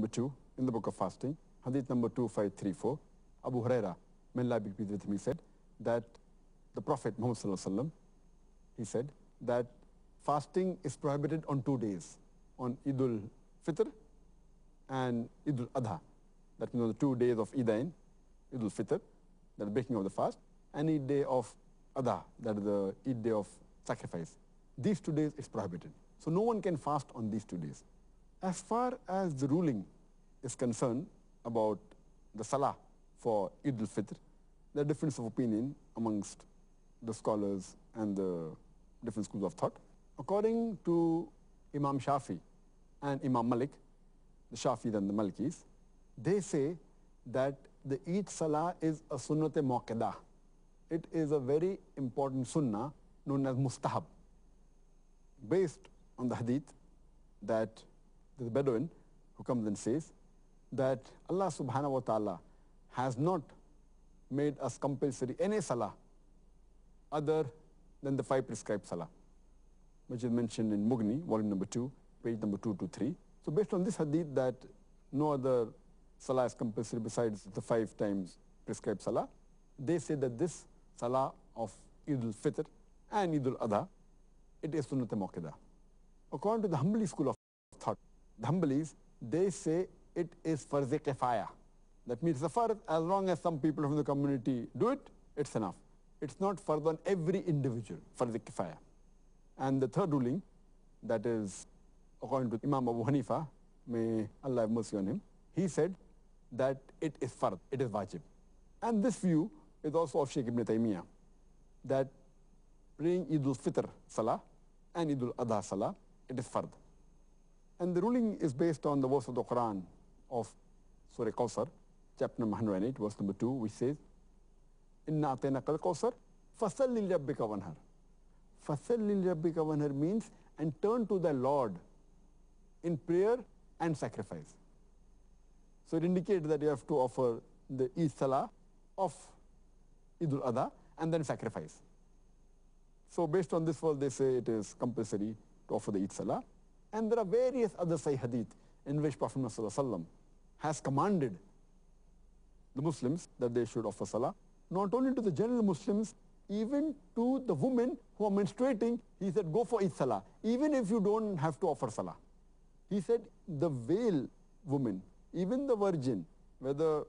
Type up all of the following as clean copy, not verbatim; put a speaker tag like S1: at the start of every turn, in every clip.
S1: number 2 in the book of fasting, hadith number 2534, Abu Huraira, may Allah be pleased with him, he said that the Prophet Muhammad sallallahu alaihi wasallam, he said that fasting is prohibited on 2 days, on Eidul Fitr and Eidul Adha. That means on the 2 days of Eidain, Eidul Fitr, that is breaking of the fast, and Eid day of Adha, that is the Eid day of sacrifice. These 2 days is prohibited. So no one can fast on these 2 days. As far as the ruling is concerned about the Salah for Eid al-Fitr, there are difference of opinion amongst the scholars and the different schools of thought. According to Imam Shafi and Imam Malik, the Shafis and the Malikis, they say that the Eid Salah is a sunnat-e muakkadah. It is a very important sunnah known as mustahab, based on the hadith that the Bedouin who comes and says that Allah subhanahu wa ta'ala has not made us compulsory any salah other than the 5 prescribed salah, which is mentioned in Mughni, volume number 2, page number 223. So based on this hadith that no other salah is compulsory besides the 5 times prescribed salah, they say that this salah of Eid al-Fitr and Eid al-Adha, it is sunnat muakkadah. According to the Hanbali school of thought, the Hanbalis, they say it is farz-e kifaya. That means it's a farz, as long as some people from the community do it, it's enough. It's not farz on every individual, farz-e kifaya. And the third ruling, that is according to Imam Abu Hanifa, may Allah have mercy on him, he said that it is farz, it is wajib. And this view is also of Shaykh Ibn Taymiyyah, that praying Eid al-Fitr salah and Eid al-Adha salah, it is farz. And the ruling is based on the verse of the Quran of Surah Kawthar, chapter number 108, verse number 2, which says, Inna atayna kal Kawthar, fasalli li rabbika wanhar. Fasalli li rabbika wanhar means, and turn to thy Lord in prayer and sacrifice. So it indicates that you have to offer the Eid Salah of Eid al-Adha and then sacrifice. So based on this verse, they say it is compulsory to offer the Eid Salah. And there are various other Sahih hadith in which Prophet Muhammad has commanded the Muslims that they should offer Salah, not only to the general Muslims, even to the women who are menstruating. He said, go for Eid Salah, even if you don't have to offer Salah. He said, the veiled woman, even the virgin, whether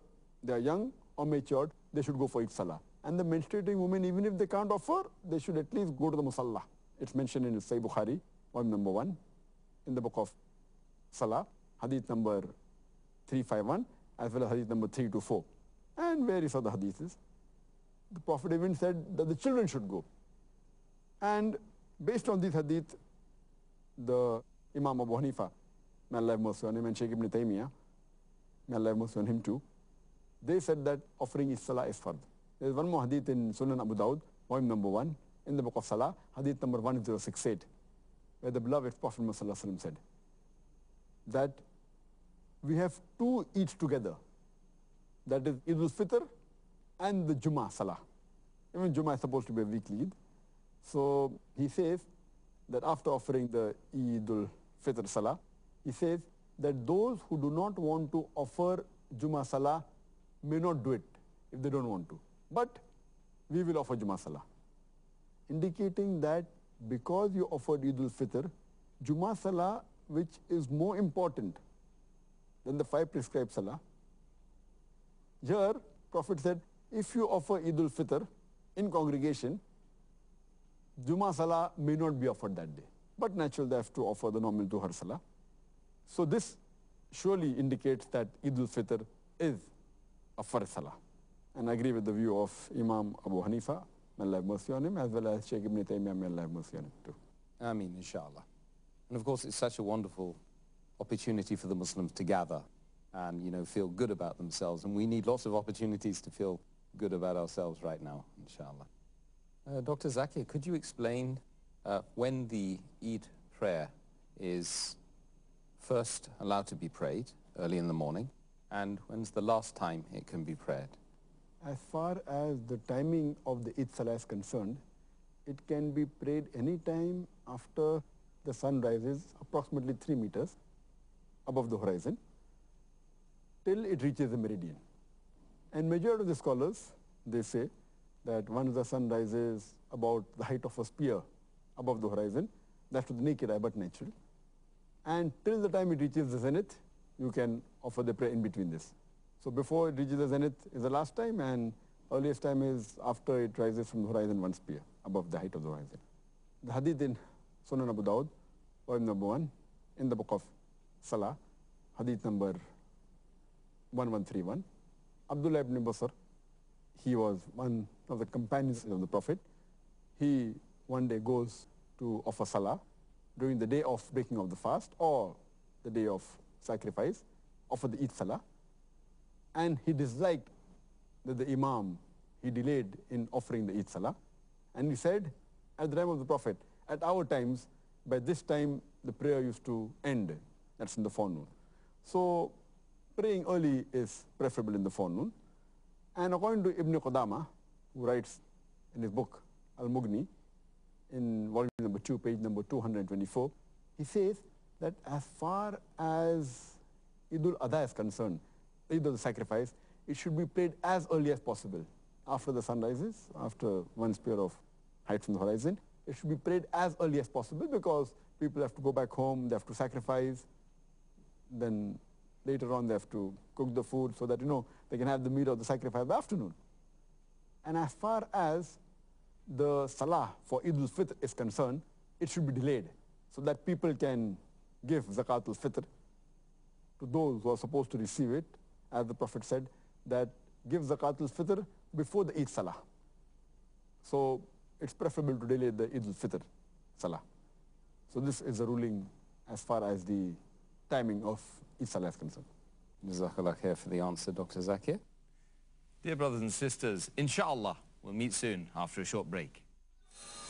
S1: they are young or matured, they should go for Eid Salah. And the menstruating women, even if they can't offer, they should at least go to the Musalla. It's mentioned in Sahih Bukhari, volume number 1, in the book of Salah, hadith number 351, as well as hadith number 324, and various other hadiths. The Prophet even said that the children should go. And based on this hadith, the Imam Abu Hanifa, may Allah have mercy on him, and Shaykh Ibn Taymiyyah, may Allah have mercy on him too, they said that offering Eid Salah is fard. There is one more hadith in Sunan Abu Dawud, volume number 1, in the book of Salah, hadith number 1068, where the beloved Prophet Muhammad said that we have 2 Eids together, that is Eid al-Fitr and the Jummah Salah. Even Jummah is supposed to be a weekly Eid. So he says that after offering the Eid al-Fitr Salah, he says that those who do not want to offer Jummah Salah may not do it if they don't want to. But we will offer Jummah Salah, indicating that because you offered Eid al-Fitr, Jummah Salah, which is more important than the 5 prescribed Salah, here Prophet said, if you offer Eid al-Fitr in congregation, Jummah Salah may not be offered that day. But naturally they have to offer the normal Duhar Salah. So this surely indicates that Eid al-Fitr is a Farz Salah. And I agree with the view of Imam Abu Hanifa, may Allah have mercy on him, as well as Shaykh Ibn Taymiyyah, may Allah have mercy on him too.
S2: Ameen, inshallah. And of course, it's such a wonderful opportunity for the Muslims to gather and, feel good about themselves. And we need lots of opportunities to feel good about ourselves right now, inshallah. Dr. Zakir, could you explain when the Eid prayer is first allowed to be prayed, early in the morning, and when's the last time it can be prayed?
S1: As far as the timing of the Eid Salah is concerned, it can be prayed any time after the sun rises approximately 3 meters above the horizon. till it reaches the meridian. And majority of the scholars, they say that once the sun rises about the height of a spear above the horizon, that's to the naked eye but natural. And till the time it reaches the zenith, you can offer the prayer in between this. So before it reaches the zenith is the last time, and earliest time is after it rises from the horizon one spear above the height of the horizon. The hadith in Sunan Abu Dawud, volume number 1, in the book of Salah, hadith number 1131. Abdullah ibn Basr, he was one of the companions of the Prophet. He one day goes to offer Salah during the day of breaking of the fast or the day of sacrifice, offer the Eid Salah. And he disliked that the Imam, he delayed in offering the Eid Salah. And he said, at the time of the Prophet, at our times, by this time, the prayer used to end. That's in the forenoon. So praying early is preferable in the forenoon. And according to Ibn Qudama, who writes in his book Al-Mughni, in volume number 2, page number 224, he says that as far as Eid al-Adha is concerned, Eid al-Sacrifice, it should be prayed as early as possible. After the sun rises, after one spear of height from the horizon, it should be prayed as early as possible because people have to go back home, they have to sacrifice, then later on they have to cook the food so that, they can have the meat of the sacrifice by afternoon. And as far as the Salah for Eid al-Fitr is concerned, it should be delayed so that people can give Zakat al-Fitr to those who are supposed to receive it, as the Prophet said, that give Zakat al-Fitr before the Eid Salah. So it's preferable to delay the Eid al-Fitr Salah. So this is a ruling as far as the timing of Eid Salah is concerned.
S2: Jazakallah khair for the answer, Dr. Zakir.
S3: Dear brothers and sisters, inshallah, we'll meet soon after a short break.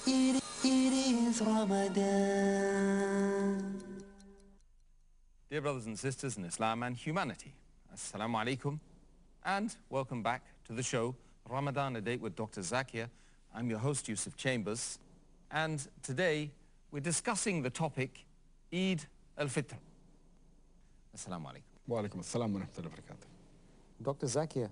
S4: It is Ramadan.
S3: Dear brothers and sisters in Islam and humanity, Assalamu alaikum, and welcome back to the show, Ramadan, a Date with Dr. Zakir. I'm your host, Yusuf Chambers, and today we're discussing the topic, Eid al-Fitr. Assalamu alaikum.
S1: Wa alaikum assalam wa rahmatullahi wa barakatuh.
S2: Dr. Zakir,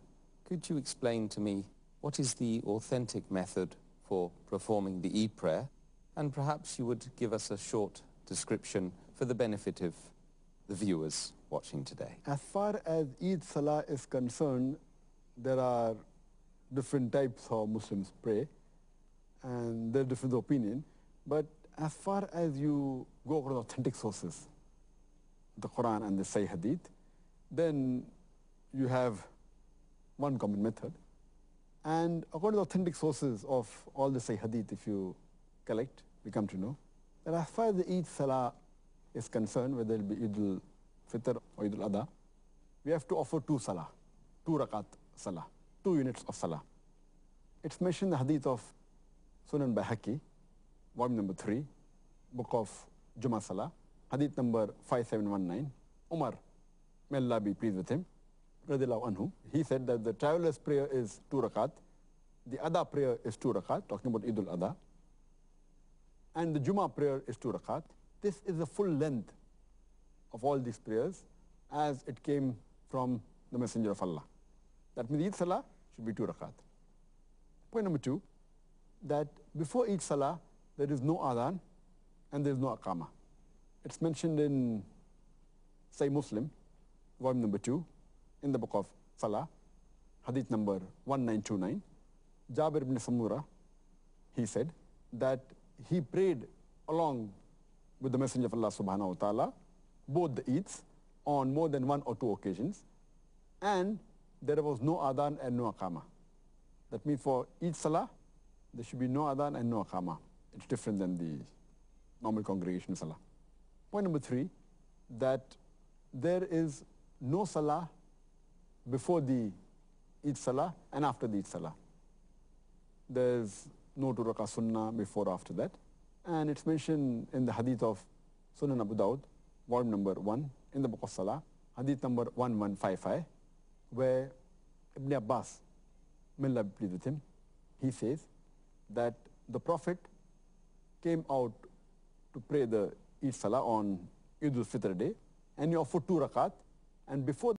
S2: could you explain to me what is the authentic method for performing the Eid prayer? And perhaps you would give us a short description for the benefit of the viewers watching today.
S1: As far as Eid Salah is concerned, there are different types how Muslims pray, and there are different opinions. But as far as you go over the authentic sources, the Quran and the Sahih Hadith, then you have one common method. And according to the authentic sources of all the Sahih Hadith, if you collect, we come to know that as far as the Eid Salah is concerned, whether it be Eid al-Fitr or Eid al-Adha, we have to offer 2 Salah, 2 Rakat Salah, 2 units of Salah. It's mentioned in the Hadith of Sunan Bayhaqi, volume number 3, book of Jummah Salah, Hadith number 5719. Umar, may Allah be pleased with him, radiyallahu anhu, he said that the traveler's prayer is 2 Rakat, the Adha prayer is 2 Rakat, talking about Eid al-Adha, and the Jummah prayer is 2 Rakat. This is the full length of all these prayers as it came from the Messenger of Allah. That means Eid Salah should be 2 Rakat. Point number 2, that before Eid Salah, there is no Adhan and there is no Aqama. It's mentioned in Sahih Muslim, volume number 2, in the book of Salah, Hadith number 1929. Jabir ibn Samura, he said that he prayed along with the Messenger of Allah subhanahu wa ta'ala, both the Eids, on more than 1 or 2 occasions, and there was no Adhan and no Aqama. That means for each Salah, there should be no Adhan and no Aqama. It's different than the normal congregation Salah. Point number 3, that there is no Salah before the Eid Salah and after the Eid Salah. There's no 2 Rakah Sunnah before or after that. And it's mentioned in the Hadith of Sunan Abu Dawud, volume number 1, in the book of Salah, Hadith number 1155, where Ibn Abbas, may Allah be pleased with him, he says that the Prophet came out to pray the Eid Salah on Eid al-Fitr day, and he offered 2 Rakat, and before